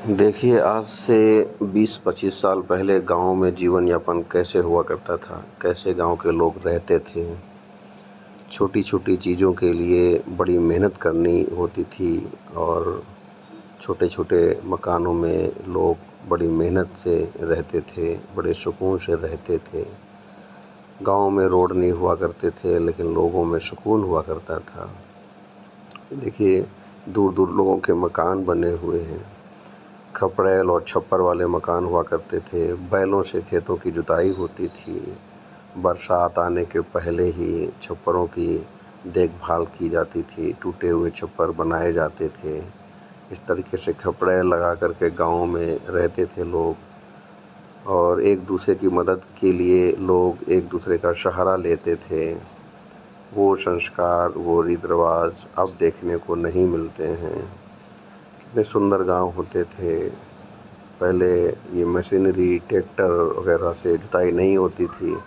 देखिए, आज से 20-25 साल पहले गाँव में जीवन यापन कैसे हुआ करता था, कैसे गाँव के लोग रहते थे। छोटी-छोटी चीज़ों के लिए बड़ी मेहनत करनी होती थी और छोटे-छोटे मकानों में लोग बड़ी मेहनत से रहते थे, बड़े सुकून से रहते थे। गाँव में रोड नहीं हुआ करते थे, लेकिन लोगों में सुकून हुआ करता था। देखिए, दूर-दूर लोगों के मकान बने हुए हैं। खपड़ैल और छप्पर वाले मकान हुआ करते थे। बैलों से खेतों की जुताई होती थी। बरसात आने के पहले ही छप्परों की देखभाल की जाती थी। टूटे हुए छप्पर बनाए जाते थे। इस तरीके से खपड़ैल लगा कर के गाँव में रहते थे लोग और एक दूसरे की मदद के लिए लोग एक दूसरे का सहारा लेते थे। वो संस्कार, वो रीत-रिवाज अब देखने को नहीं मिलते हैं। कितने सुंदर गाँव होते थे। पहले ये मशीनरी, ट्रैक्टर वगैरह से जुताई नहीं होती थी।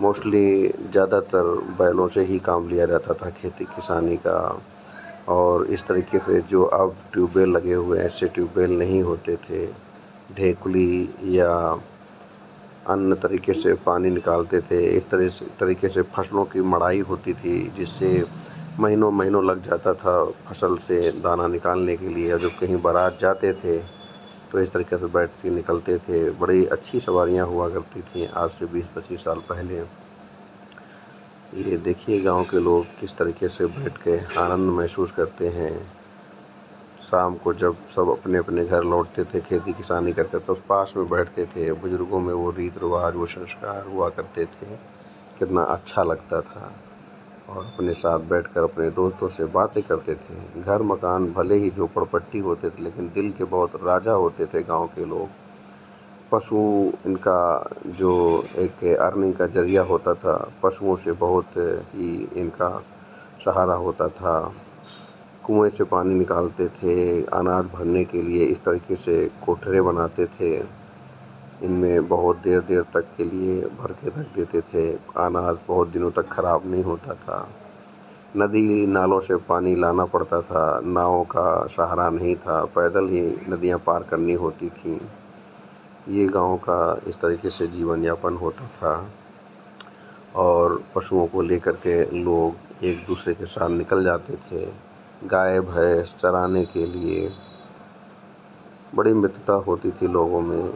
मोस्टली ज़्यादातर बैलों से ही काम लिया जाता था खेती किसानी का। और इस तरीके से जो अब ट्यूबवेल लगे हुए हैं, ऐसे ट्यूबवेल नहीं होते थे। ढेकुली या अन्य तरीके से पानी निकालते थे। इस तरीके से फसलों की मड़ाई होती थी, जिससे महीनों-महीनों लग जाता था फसल से दाना निकालने के लिए। और जब कहीं बारात जाते थे तो इस तरीके से बैठ के निकलते थे। बड़ी अच्छी सवारियाँ हुआ करती थी आज से 20-25 साल पहले। ये देखिए गाँव के लोग किस तरीके से बैठ के आनंद महसूस करते हैं। शाम को जब सब अपने-अपने घर लौटते थे खेती किसानी कर कर, तो पास में बैठते थे। बुजुर्गों में वो रीत-रिवाज, वो संस्कार हुआ करते थे। कितना अच्छा लगता था और अपने साथ बैठकर अपने दोस्तों से बातें करते थे। घर मकान भले ही झोपड़पट्टी होते थे, लेकिन दिल के बहुत राजा होते थे गाँव के लोग। पशु इनका जो एक अर्निंग का ज़रिया होता था, पशुओं से बहुत ही इनका सहारा होता था। कुएँ से पानी निकालते थे, अनाज भरने के लिए इस तरीके से कोठरे बनाते थे। इनमें बहुत देर-देर तक के लिए भर के रख देते थे। अनाज बहुत दिनों तक खराब नहीं होता था। नदी नालों से पानी लाना पड़ता था, नावों का सहारा नहीं था, पैदल ही नदियाँ पार करनी होती थीं। ये गाँव का इस तरीके से जीवन यापन होता था और पशुओं को लेकर के लोग एक दूसरे के साथ निकल जाते थे, गाय भैंस चराने के लिए। बड़ी मित्रता होती थी लोगों में।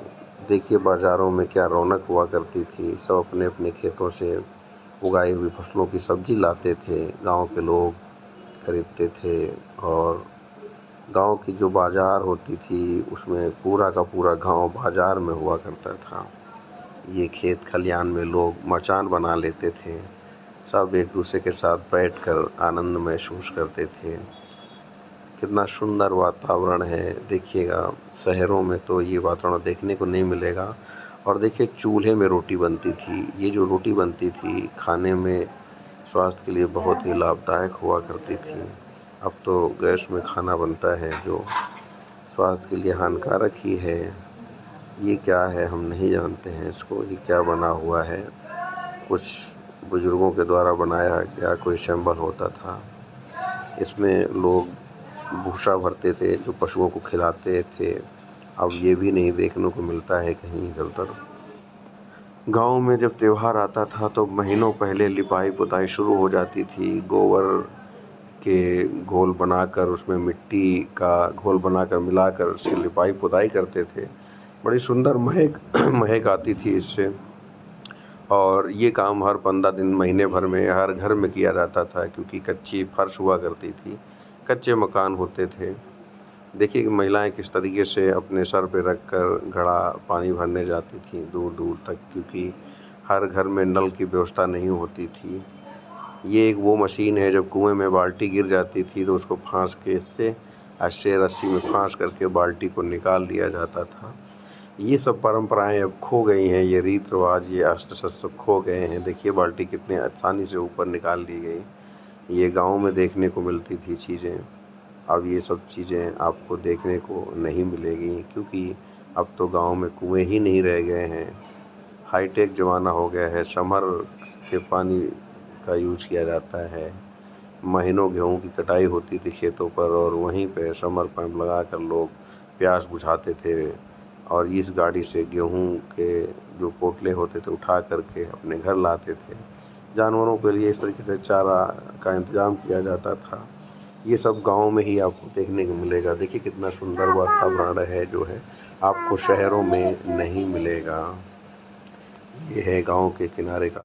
देखिए बाज़ारों में क्या रौनक हुआ करती थी। सब अपने-अपने खेतों से उगाई हुई फसलों की सब्ज़ी लाते थे, गाँव के लोग खरीदते थे। और गाँव की जो बाज़ार होती थी, उसमें पूरा का पूरा गाँव बाज़ार में हुआ करता था। ये खेत खलिहान में लोग मचान बना लेते थे। सब एक दूसरे के साथ बैठकर आनंद महसूस करते थे। कितना सुंदर वातावरण है देखिएगा। शहरों में तो ये वातावरण देखने को नहीं मिलेगा। और देखिए चूल्हे में रोटी बनती थी। ये जो रोटी बनती थी खाने में स्वास्थ्य के लिए बहुत ही लाभदायक हुआ करती थी। अब तो गैस में खाना बनता है जो स्वास्थ्य के लिए हानिकारक ही है। ये क्या है हम नहीं जानते हैं इसको, ये क्या बना हुआ है। कुछ बुजुर्गों के द्वारा बनाया गया कोई सिंबल होता था। इसमें लोग भूसा भरते थे जो पशुओं को खिलाते थे। अब ये भी नहीं देखने को मिलता है कहीं इधर-उधर। गाँव में जब त्योहार आता था तो महीनों पहले लिपाई पुताई शुरू हो जाती थी। गोबर के घोल बनाकर उसमें मिट्टी का घोल बनाकर मिलाकर उसकी लिपाई पुताई करते थे। बड़ी सुंदर महक महक आती थी इससे। और ये काम हर 15 दिन महीने भर में हर घर में किया जाता था, क्योंकि कच्ची फर्श हुआ करती थी, कच्चे मकान होते थे। देखिए कि महिलाएं किस तरीके से अपने सर पे रखकर घड़ा पानी भरने जाती थीं दूर-दूर तक, क्योंकि हर घर में नल की व्यवस्था नहीं होती थी। ये एक वो मशीन है, जब कुएं में बाल्टी गिर जाती थी तो उसको फांस के इससे अच्छे रस्सी में फांस करके बाल्टी को निकाल लिया जाता था। ये सब परंपराएं अब खो गई हैं, ये रीत रिवाज, ये अस्त्र शस्त्र खो गए हैं। देखिए बाल्टी कितने आसानी से ऊपर निकाल ली गई। ये गाँव में देखने को मिलती थी चीज़ें। अब ये सब चीज़ें आपको देखने को नहीं मिलेगी, क्योंकि अब तो गाँव में कुएं ही नहीं रह गए हैं। हाईटेक ज़माना हो गया है, समर के पानी का यूज़ किया जाता है। महीनों गेहूँ की कटाई होती थी खेतों पर और वहीं पे समर पंप लगाकर लोग प्यास बुझाते थे और इस गाड़ी से गेहूँ के जो पोटले होते थे उठा करके अपने घर लाते थे। जानवरों के लिए इस तरीके से चारा का इंतज़ाम किया जाता था। ये सब गाँव में ही आपको देखने को मिलेगा। देखिए कितना सुंदर वातावरण है जो है, आपको शहरों में नहीं मिलेगा। ये है गाँव के किनारे का